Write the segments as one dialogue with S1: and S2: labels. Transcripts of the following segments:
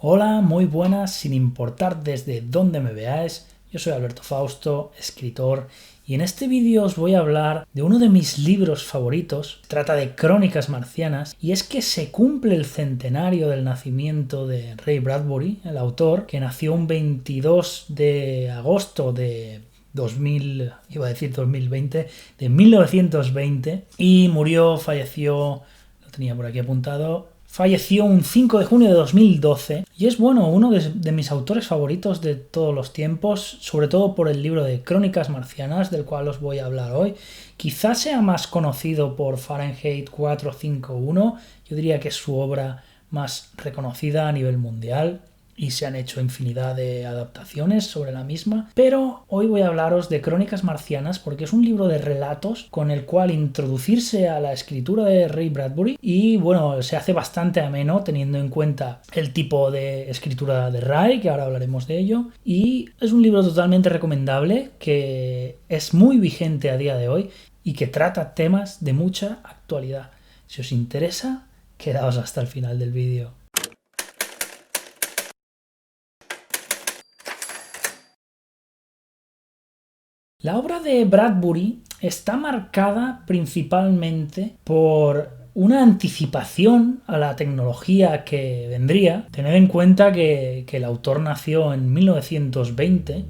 S1: Hola, muy buenas, sin importar desde dónde me veáis. Yo soy Alberto Fausto, escritor, y en este vídeo os voy a hablar de uno de mis libros favoritos. Se trata de Crónicas Marcianas, y es que se cumple el centenario del nacimiento de Ray Bradbury, el autor, que nació un 22 de agosto de 2020, de 1920, y falleció, lo tenía por aquí apuntado, falleció un 5 de junio de 2012 y es uno de mis autores favoritos de todos los tiempos, sobre todo por el libro de Crónicas Marcianas, del cual os voy a hablar hoy. Quizás sea más conocido por Fahrenheit 451, yo diría que es su obra más reconocida a nivel mundial y se han hecho infinidad de adaptaciones sobre la misma, pero hoy voy a hablaros de Crónicas Marcianas porque es un libro de relatos con el cual introducirse a la escritura de Ray Bradbury y se hace bastante ameno teniendo en cuenta el tipo de escritura de Ray, que ahora hablaremos de ello, y es un libro totalmente recomendable que es muy vigente a día de hoy y que trata temas de mucha actualidad. Si os interesa, quedaos hasta el final del vídeo. La obra de Bradbury está marcada principalmente por una anticipación a la tecnología que vendría. Tened en cuenta que el autor nació en 1920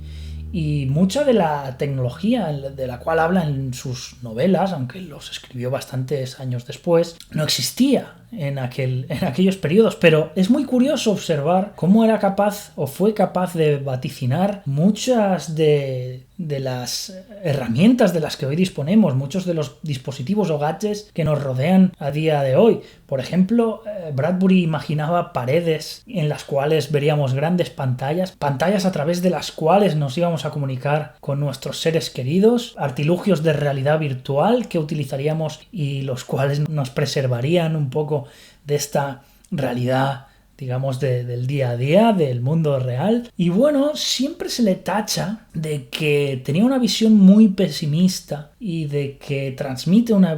S1: y mucha de la tecnología de la cual habla en sus novelas, aunque los escribió bastantes años después, no existía en aquellos periodos, pero es muy curioso observar cómo era capaz o fue capaz de vaticinar muchas de las herramientas de las que hoy disponemos, muchos de los dispositivos o gadgets que nos rodean a día de hoy. Por ejemplo, Bradbury imaginaba paredes en las cuales veríamos grandes pantallas a través de las cuales nos íbamos a comunicar con nuestros seres queridos, artilugios de realidad virtual que utilizaríamos y los cuales nos preservarían un poco de esta realidad, digamos, del día a día, del mundo real. Y siempre se le tacha de que tenía una visión muy pesimista y de que transmite una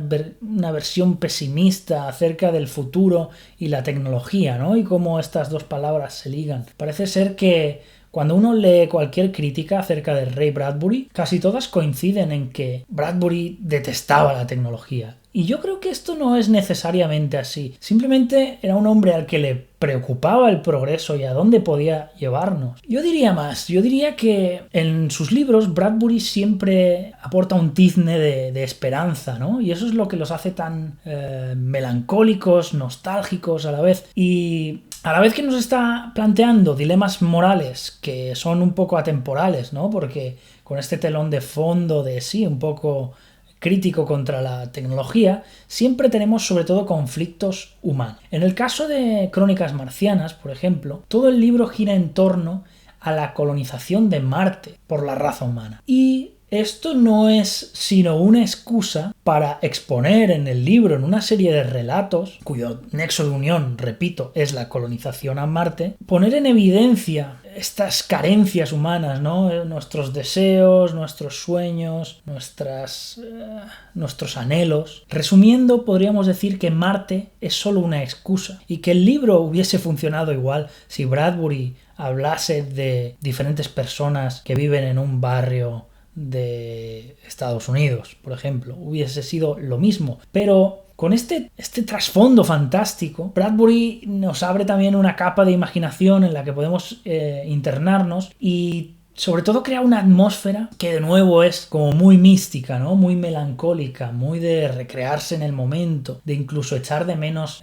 S1: versión pesimista acerca del futuro y la tecnología, ¿no? Y cómo estas dos palabras se ligan. Parece ser que cuando uno lee cualquier crítica acerca de Ray Bradbury, casi todas coinciden en que Bradbury detestaba la tecnología. Y yo creo que esto no es necesariamente así. Simplemente era un hombre al que le preocupaba el progreso y a dónde podía llevarnos. Yo diría que en sus libros Bradbury siempre aporta un tizne de esperanza, ¿no? Y eso es lo que los hace tan melancólicos, nostálgicos a la vez. Y a la vez que nos está planteando dilemas morales que son un poco atemporales, ¿no? Porque con este telón de fondo de un poco crítico contra la tecnología, siempre tenemos sobre todo conflictos humanos. En el caso de Crónicas Marcianas, por ejemplo, todo el libro gira en torno a la colonización de Marte por la raza humana. Y esto no es sino una excusa para exponer en el libro, en una serie de relatos, cuyo nexo de unión, repito, es la colonización a Marte, poner en evidencia estas carencias humanas, ¿no? Nuestros deseos, nuestros sueños, nuestros anhelos. Resumiendo, podríamos decir que Marte es solo una excusa y que el libro hubiese funcionado igual si Bradbury hablase de diferentes personas que viven en un barrio de Estados Unidos, por ejemplo. Hubiese sido lo mismo, pero con este trasfondo fantástico, Bradbury nos abre también una capa de imaginación en la que podemos internarnos y sobre todo crea una atmósfera que de nuevo es como muy mística, ¿no? Muy melancólica, muy de recrearse en el momento, de incluso echar de menos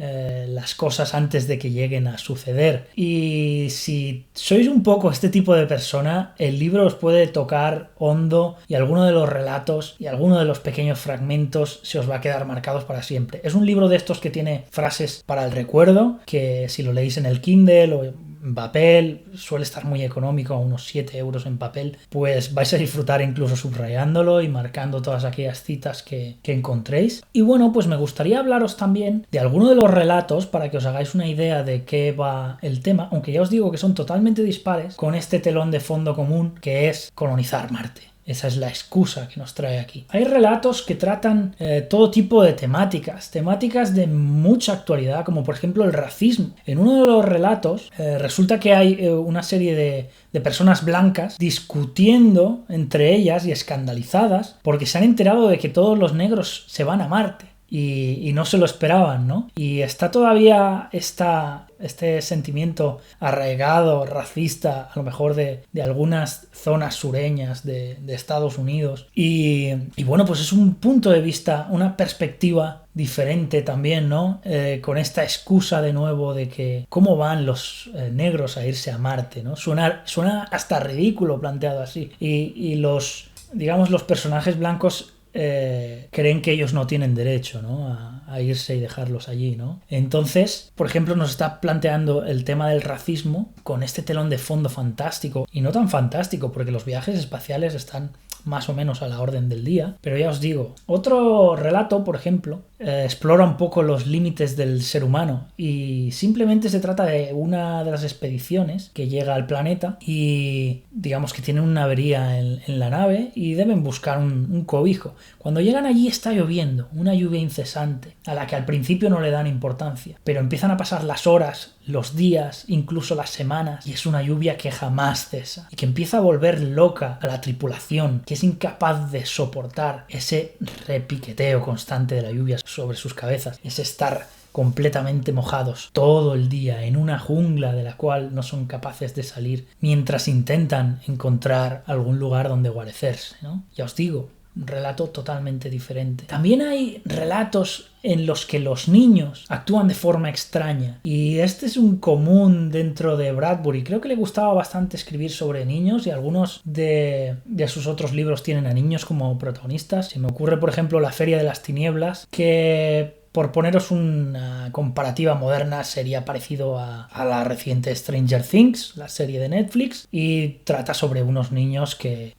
S1: las cosas antes de que lleguen a suceder. Y si sois un poco este tipo de persona, el libro os puede tocar hondo y alguno de los relatos y alguno de los pequeños fragmentos se os va a quedar marcados para siempre. Es un libro de estos que tiene frases para el recuerdo, que si lo leéis en el Kindle o en papel, suele estar muy económico, a unos 7 euros en papel, pues vais a disfrutar incluso subrayándolo y marcando todas aquellas citas que encontréis. Y pues me gustaría hablaros también de alguno de los relatos para que os hagáis una idea de qué va el tema, aunque ya os digo que son totalmente dispares, con este telón de fondo común que es colonizar Marte. Esa es la excusa que nos trae aquí. Hay relatos que tratan todo tipo de temáticas de mucha actualidad, como por ejemplo el racismo. En uno de los relatos resulta que hay una serie de personas blancas discutiendo entre ellas y escandalizadas porque se han enterado de que todos los negros se van a Marte. Y no se lo esperaban, ¿no? Y está todavía este sentimiento arraigado, racista, a lo mejor de algunas zonas sureñas de Estados Unidos. Y bueno, pues es un punto de vista, una perspectiva diferente también, ¿no? Con esta excusa de nuevo de que cómo van los negros a irse a Marte, ¿no? Suena hasta ridículo planteado así. Y los personajes blancos creen que ellos no tienen derecho, ¿no? a irse y dejarlos allí, ¿no? Entonces, por ejemplo, nos está planteando el tema del racismo con este telón de fondo fantástico, y no tan fantástico porque los viajes espaciales están más o menos a la orden del día, pero ya os digo, otro relato, por ejemplo, explora un poco los límites del ser humano y simplemente se trata de una de las expediciones que llega al planeta y digamos que tienen una avería en la nave y deben buscar un cobijo. Cuando llegan allí está lloviendo, una lluvia incesante a la que al principio no le dan importancia, pero empiezan a pasar las horas, los días, incluso las semanas, y es una lluvia que jamás cesa y que empieza a volver loca a la tripulación, que es incapaz de soportar ese repiqueteo constante de la lluvia sobre sus cabezas, ese estar completamente mojados todo el día en una jungla de la cual no son capaces de salir mientras intentan encontrar algún lugar donde guarecerse, ¿no? Ya os digo, un relato totalmente diferente. También hay relatos en los que los niños actúan de forma extraña, y este es un común dentro de Bradbury. Creo que le gustaba bastante escribir sobre niños y algunos de sus otros libros tienen a niños como protagonistas. Se me ocurre, por ejemplo, La Feria de las Tinieblas, que por poneros una comparativa moderna sería parecido a la reciente Stranger Things, la serie de Netflix, y trata sobre unos niños que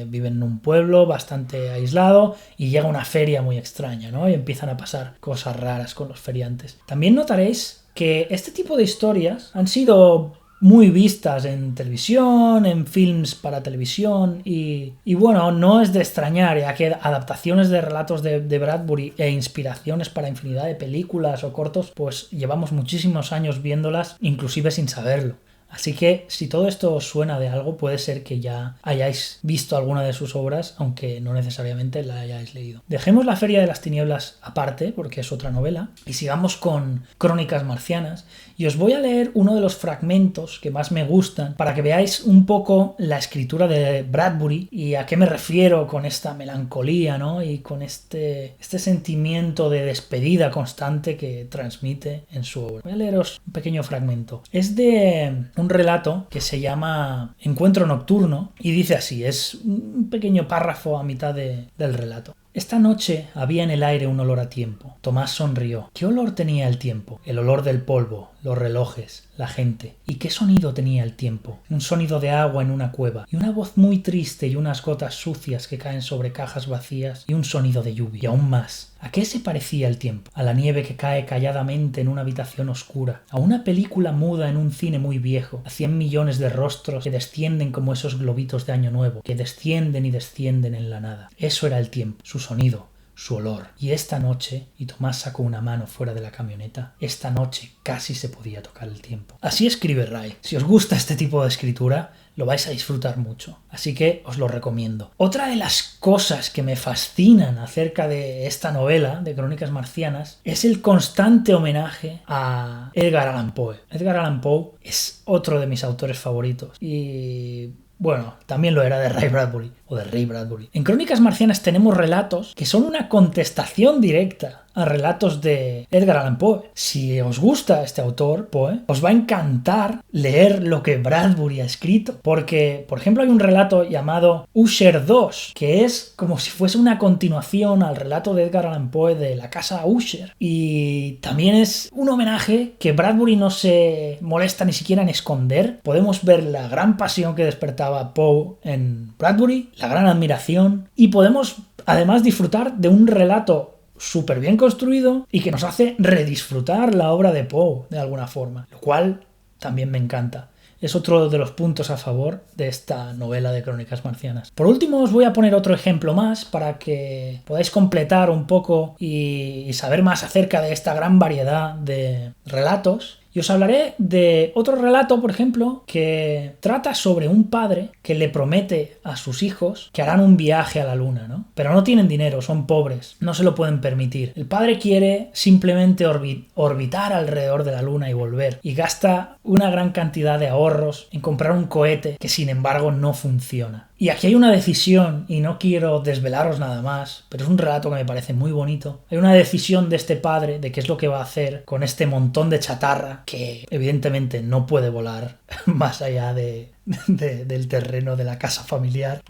S1: viven en un pueblo bastante aislado y llega una feria muy extraña, ¿no? Y empiezan a pasar cosas raras con los feriantes. También notaréis que este tipo de historias han sido muy vistas en televisión, en films para televisión y bueno, no es de extrañar, ya que adaptaciones de relatos de Bradbury e inspiraciones para infinidad de películas o cortos, pues llevamos muchísimos años viéndolas, inclusive sin saberlo. Así que si todo esto os suena de algo, puede ser que ya hayáis visto alguna de sus obras, aunque no necesariamente la hayáis leído. Dejemos La Feria de las Tinieblas aparte, porque es otra novela, y sigamos con Crónicas Marcianas, y os voy a leer uno de los fragmentos que más me gustan para que veáis un poco la escritura de Bradbury y a qué me refiero con esta melancolía, ¿no? Y con este sentimiento de despedida constante que transmite en su obra. Voy a leeros un pequeño fragmento. Es de un relato que se llama Encuentro Nocturno y dice así, es un pequeño párrafo a mitad del relato. Esta noche había en el aire un olor a tiempo. Tomás sonrió. ¿Qué olor tenía el tiempo? El olor del polvo, los relojes, la gente. ¿Y qué sonido tenía el tiempo? Un sonido de agua en una cueva, y una voz muy triste y unas gotas sucias que caen sobre cajas vacías, y un sonido de lluvia. Y aún más. ¿A qué se parecía el tiempo? A la nieve que cae calladamente en una habitación oscura, a una película muda en un cine muy viejo, a 100 millones de rostros que descienden como esos globitos de Año Nuevo, que descienden y descienden en la nada. Eso era el tiempo, su sonido, su olor. Y esta noche, y Tomás sacó una mano fuera de la camioneta, esta noche casi se podía tocar el tiempo. Así escribe Ray. Si os gusta este tipo de escritura, lo vais a disfrutar mucho, así que os lo recomiendo. Otra de las cosas que me fascinan acerca de esta novela de Crónicas Marcianas es el constante homenaje a Edgar Allan Poe. Edgar Allan Poe es otro de mis autores favoritos y bueno, también lo era de Ray Bradbury o de Ray Bradbury. En Crónicas Marcianas tenemos relatos que son una contestación directa a relatos de Edgar Allan Poe. Si os gusta este autor, Poe, os va a encantar leer lo que Bradbury ha escrito, porque, por ejemplo, hay un relato llamado Usher 2, que es como si fuese una continuación al relato de Edgar Allan Poe de la casa Usher, y también es un homenaje que Bradbury no se molesta ni siquiera en esconder. Podemos ver la gran pasión que despertaba Poe en Bradbury, la gran admiración, y podemos además disfrutar de un relato súper bien construido y que nos hace redisfrutar la obra de Poe de alguna forma, lo cual también me encanta. es otro de los puntos a favor de esta novela de Crónicas Marcianas. Por último, os voy a poner otro ejemplo más para que podáis completar un poco y saber más acerca de esta gran variedad de relatos. Y os hablaré de otro relato, por ejemplo, que trata sobre un padre que le promete a sus hijos que harán un viaje a la luna, ¿no? Pero no tienen dinero, son pobres, no se lo pueden permitir. El padre quiere simplemente orbitar alrededor de la luna y volver, y gasta una gran cantidad de ahorros en comprar un cohete que sin embargo no funciona. Y aquí hay una decisión, y no quiero desvelaros nada más, pero es un relato que me parece muy bonito. Hay una decisión de este padre de qué es lo que va a hacer con este montón de chatarra que evidentemente no puede volar más allá del terreno de la casa familiar.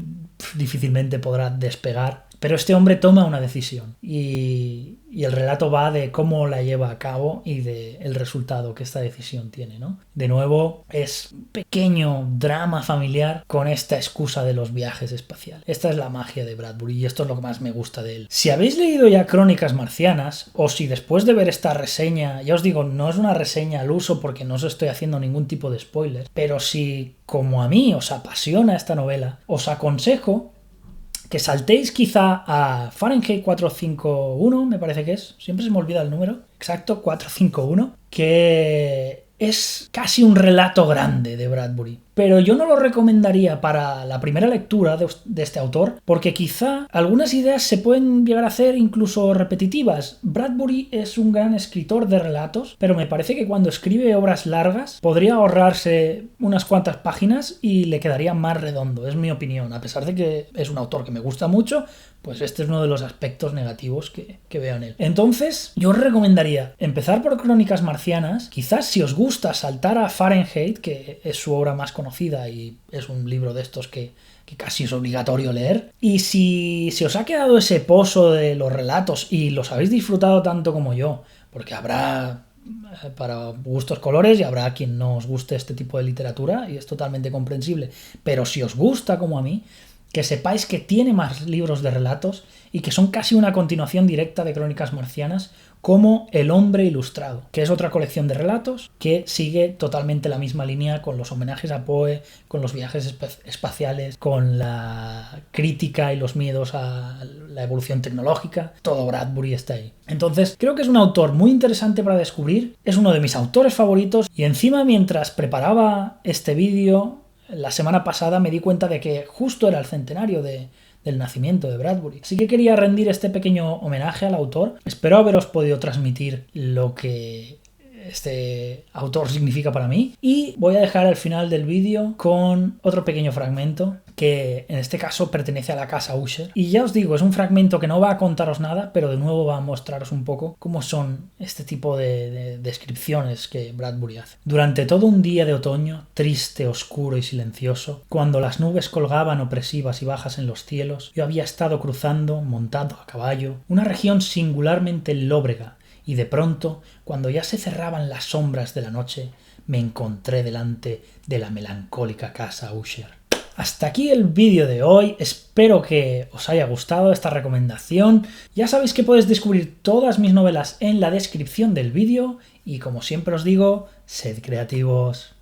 S1: Difícilmente podrá despegar. Pero este hombre toma una decisión y el relato va de cómo la lleva a cabo y del resultado que esta decisión tiene, ¿no? De nuevo, es un pequeño drama familiar con esta excusa de los viajes espaciales. Esta es la magia de Bradbury y esto es lo que más me gusta de él. Si habéis leído ya Crónicas Marcianas, o si después de ver esta reseña, ya os digo, no es una reseña al uso porque no os estoy haciendo ningún tipo de spoiler, pero si, como a mí, os apasiona esta novela, os aconsejo que saltéis quizá a Fahrenheit 451, me parece que es, siempre se me olvida el número, exacto, 451, que es casi un relato grande de Bradbury. Pero yo no lo recomendaría para la primera lectura de este autor, porque quizá algunas ideas se pueden llegar a hacer incluso repetitivas. Bradbury es un gran escritor de relatos, pero me parece que cuando escribe obras largas podría ahorrarse unas cuantas páginas y le quedaría más redondo, es mi opinión. A pesar de que es un autor que me gusta mucho, pues este es uno de los aspectos negativos que veo en él. Entonces, yo os recomendaría empezar por Crónicas Marcianas. Quizás si os gusta saltar a Fahrenheit, que es su obra más conocida y es un libro de estos que casi es obligatorio leer. Y si os ha quedado ese pozo de los relatos y los habéis disfrutado tanto como yo, porque habrá para gustos colores y habrá quien no os guste este tipo de literatura y es totalmente comprensible, pero si os gusta como a mí, que sepáis que tiene más libros de relatos y que son casi una continuación directa de Crónicas Marcianas, como El hombre ilustrado, que es otra colección de relatos que sigue totalmente la misma línea con los homenajes a Poe, con los viajes espaciales, con la crítica y los miedos a la evolución tecnológica. Todo Bradbury está ahí. Entonces, creo que es un autor muy interesante para descubrir, es uno de mis autores favoritos y encima mientras preparaba este vídeo la semana pasada me di cuenta de que justo era el centenario del nacimiento de Bradbury. Así que quería rendir este pequeño homenaje al autor. Espero haberos podido transmitir lo que este autor significa para mí. Y voy a dejar al final del vídeo con otro pequeño fragmento que en este caso pertenece a la casa Usher. Y ya os digo, es un fragmento que no va a contaros nada, pero de nuevo va a mostraros un poco cómo son este tipo de descripciones que Bradbury hace. Durante todo un día de otoño, triste, oscuro y silencioso, cuando las nubes colgaban opresivas y bajas en los cielos, yo había estado cruzando, montado a caballo, una región singularmente lóbrega, y de pronto, cuando ya se cerraban las sombras de la noche, me encontré delante de la melancólica casa Usher. Hasta aquí el vídeo de hoy, espero que os haya gustado esta recomendación. Ya sabéis que podéis descubrir todas mis novelas en la descripción del vídeo y como siempre os digo, sed creativos.